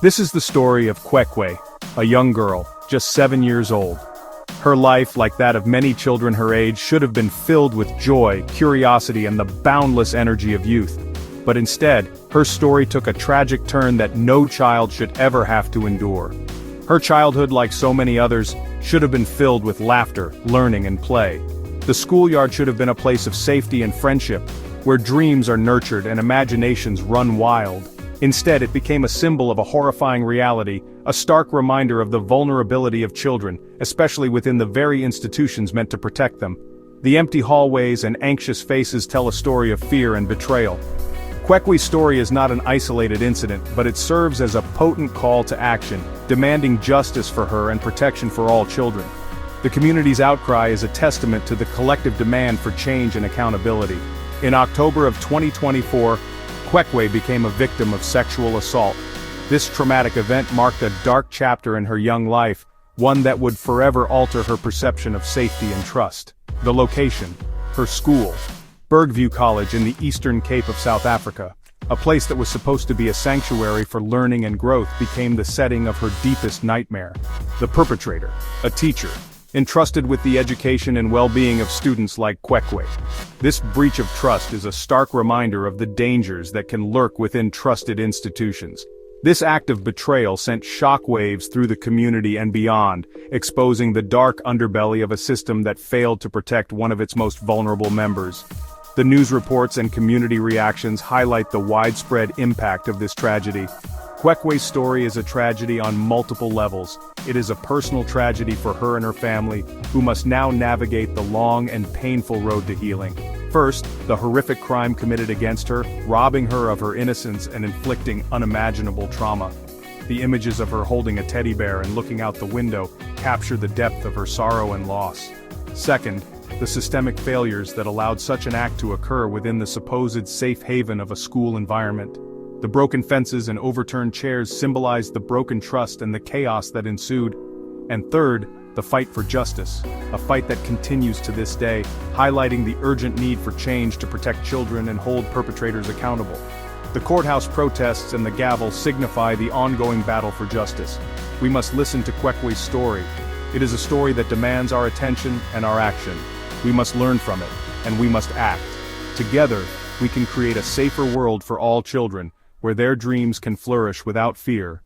This is the story of Cwecwe, a young girl, just 7 years old. Her life, like that of many children her age, should have been filled with joy, curiosity, and the boundless energy of youth. But instead, her story took a tragic turn that no child should ever have to endure. Her childhood, like so many others, should have been filled with laughter, learning, and play. The schoolyard should have been a place of safety and friendship, where dreams are nurtured and imaginations run wild. Instead, it became a symbol of a horrifying reality, a stark reminder of the vulnerability of children, especially within the very institutions meant to protect them. The empty hallways and anxious faces tell a story of fear and betrayal. Cwecwe's story is not an isolated incident, but it serves as a potent call to action, demanding justice for her and protection for all children. The community's outcry is a testament to the collective demand for change and accountability. In October of 2024, Cwecwe became a victim of sexual assault. This traumatic event marked a dark chapter in her young life, one that would forever alter her perception of safety and trust. The location: her school, Bergview College in the Eastern Cape of South Africa. A place that was supposed to be a sanctuary for learning and growth became the setting of her deepest nightmare. The perpetrator, a teacher, entrusted with the education and well-being of students like Cwecwe. This breach of trust is a stark reminder of the dangers that can lurk within trusted institutions. This act of betrayal sent shockwaves through the community and beyond, exposing the dark underbelly of a system that failed to protect one of its most vulnerable members. The news reports and community reactions highlight the widespread impact of this tragedy. Cwecwe's story is a tragedy on multiple levels. It is a personal tragedy for her and her family, who must now navigate the long and painful road to healing. First, the horrific crime committed against her, robbing her of her innocence and inflicting unimaginable trauma. The images of her holding a teddy bear and looking out the window capture the depth of her sorrow and loss. Second, the systemic failures that allowed such an act to occur within the supposed safe haven of a school environment. The broken fences and overturned chairs symbolized the broken trust and the chaos that ensued. And third, the fight for justice, a fight that continues to this day, highlighting the urgent need for change to protect children and hold perpetrators accountable. The courthouse protests and the gavel signify the ongoing battle for justice. We must listen to Cwecwe's story. It is a story that demands our attention and our action. We must learn from it, and we must act. Together, we can create a safer world for all children, where their dreams can flourish without fear.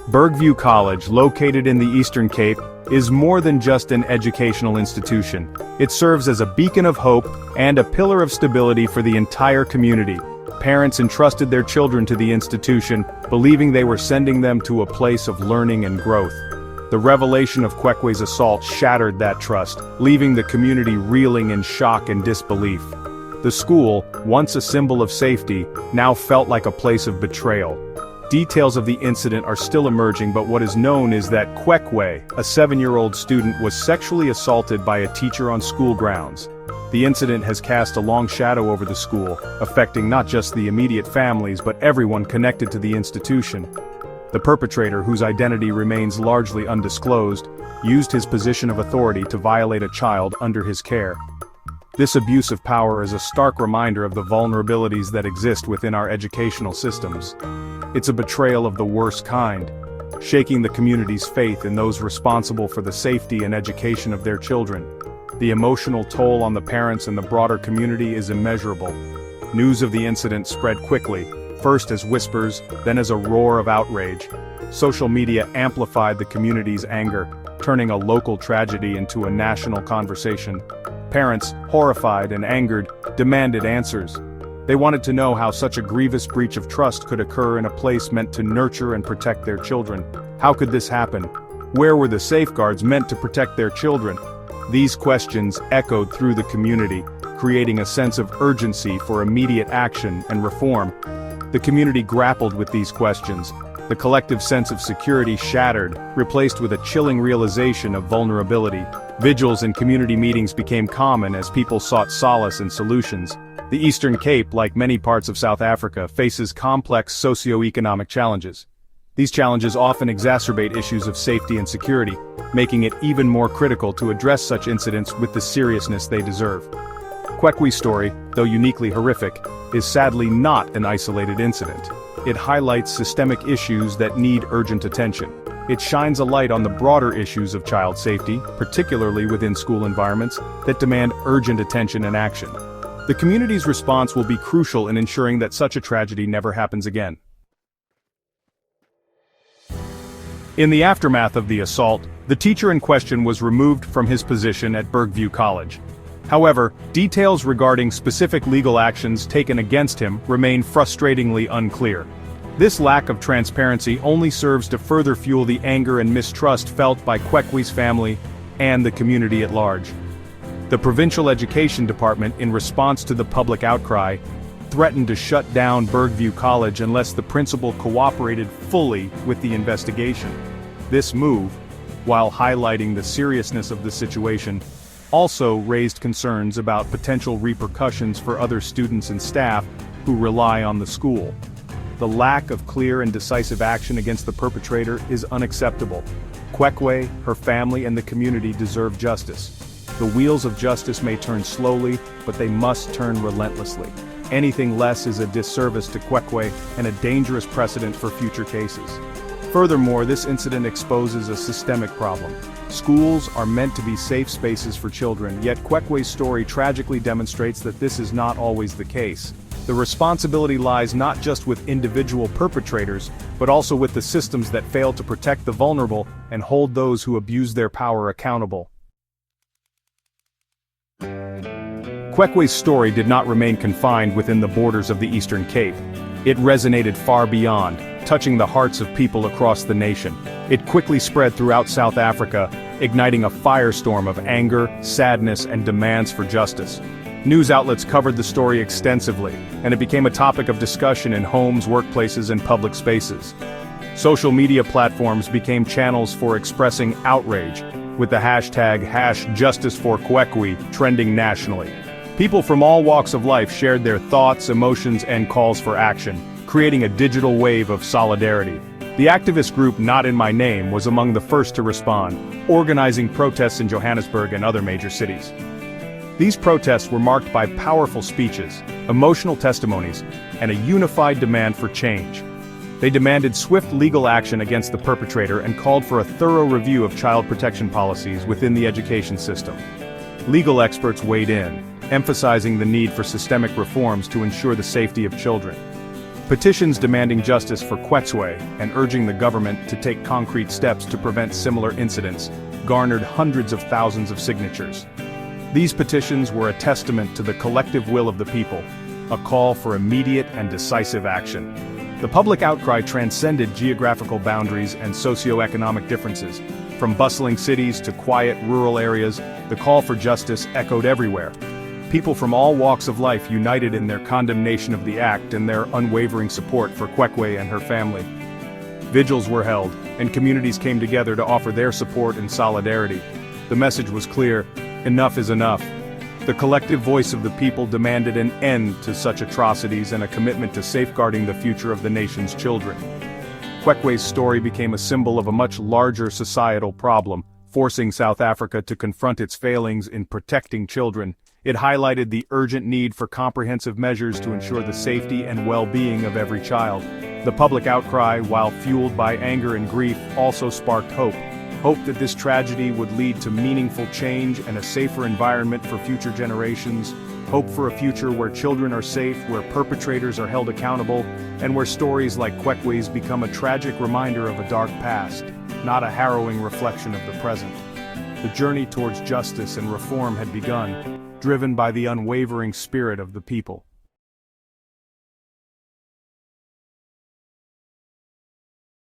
Bergview College, located in the Eastern Cape, is more than just an educational institution. It serves as a beacon of hope and a pillar of stability for the entire community. Parents entrusted their children to the institution, believing they were sending them to a place of learning and growth. The revelation of Cwecwe's assault shattered that trust, leaving the community reeling in shock and disbelief. The school, once a symbol of safety, now felt like a place of betrayal. Details of the incident are still emerging, but what is known is that Cwecwe, a 7-year-old student, was sexually assaulted by a teacher on school grounds. The incident has cast a long shadow over the school, affecting not just the immediate families but everyone connected to the institution. The perpetrator, whose identity remains largely undisclosed, used his position of authority to violate a child under his care. This abuse of power is a stark reminder of the vulnerabilities that exist within our educational systems. It's a betrayal of the worst kind, shaking the community's faith in those responsible for the safety and education of their children. The emotional toll on the parents and the broader community is immeasurable. News of the incident spread quickly, first as whispers, then as a roar of outrage. Social media amplified the community's anger, turning a local tragedy into a national conversation. Parents, horrified and angered, demanded answers. They wanted to know how such a grievous breach of trust could occur in a place meant to nurture and protect their children. How could this happen? Where were the safeguards meant to protect their children? These questions echoed through the community, creating a sense of urgency for immediate action and reform. The community grappled with these questions. The collective sense of security shattered, replaced with a chilling realization of vulnerability. Vigils and community meetings became common as people sought solace and solutions. The Eastern Cape, like many parts of South Africa, faces complex socio-economic challenges. These challenges often exacerbate issues of safety and security, making it even more critical to address such incidents with the seriousness they deserve. Cwecwe's story, though uniquely horrific, is sadly not an isolated incident. It highlights systemic issues that need urgent attention. It shines a light on the broader issues of child safety, particularly within school environments, that demand urgent attention and action. The community's response will be crucial in ensuring that such a tragedy never happens again. In the aftermath of the assault, the teacher in question was removed from his position at Bergview College. However, details regarding specific legal actions taken against him remain frustratingly unclear. This lack of transparency only serves to further fuel the anger and mistrust felt by Cwecwe's family and the community at large. The Provincial Education Department, in response to the public outcry, threatened to shut down Bergview College unless the principal cooperated fully with the investigation. This move, while highlighting the seriousness of the situation, also raised concerns about potential repercussions for other students and staff who rely on the school. The lack of clear and decisive action against the perpetrator is unacceptable. Cwecwe, her family, and the community deserve justice. The wheels of justice may turn slowly, but they must turn relentlessly. Anything less is a disservice to Cwecwe and a dangerous precedent for future cases. Furthermore, this incident exposes a systemic problem. Schools are meant to be safe spaces for children, yet Cwecwe's story tragically demonstrates that this is not always the case. The responsibility lies not just with individual perpetrators, but also with the systems that fail to protect the vulnerable and hold those who abuse their power accountable. Cwecwe's story did not remain confined within the borders of the Eastern Cape. It resonated far beyond, touching the hearts of people across the nation. It quickly spread throughout South Africa, igniting a firestorm of anger, sadness, and demands for justice. News outlets covered the story extensively, and it became a topic of discussion in homes, workplaces, and public spaces. Social media platforms became channels for expressing outrage, with the hashtag #JusticeForCwecwe trending nationally. People from all walks of life shared their thoughts, emotions, and calls for action, creating a digital wave of solidarity. The activist group Not In My Name was among the first to respond, organizing protests in Johannesburg and other major cities. These protests were marked by powerful speeches, emotional testimonies, and a unified demand for change. They demanded swift legal action against the perpetrator and called for a thorough review of child protection policies within the education system. Legal experts weighed in, emphasizing the need for systemic reforms to ensure the safety of children. Petitions demanding justice for Cwecwe and urging the government to take concrete steps to prevent similar incidents garnered hundreds of thousands of signatures. These petitions were a testament to the collective will of the people, a call for immediate and decisive action. The public outcry transcended geographical boundaries and socio-economic differences. From bustling cities to quiet rural areas, the call for justice echoed everywhere. People from all walks of life united in their condemnation of the act and their unwavering support for Cwecwe and her family. Vigils were held, and communities came together to offer their support and solidarity. The message was clear: enough is enough. The collective voice of the people demanded an end to such atrocities and a commitment to safeguarding the future of the nation's children. Cwecwe's story became a symbol of a much larger societal problem, forcing South Africa to confront its failings in protecting children. It highlighted the urgent need for comprehensive measures to ensure the safety and well-being of every child. The public outcry, while fueled by anger and grief, also sparked hope. Hope that this tragedy would lead to meaningful change and a safer environment for future generations. Hope for a future where children are safe, where perpetrators are held accountable, and where stories like Cwecwe's become a tragic reminder of a dark past, not a harrowing reflection of the present. The journey towards justice and reform had begun, driven by the unwavering spirit of the people.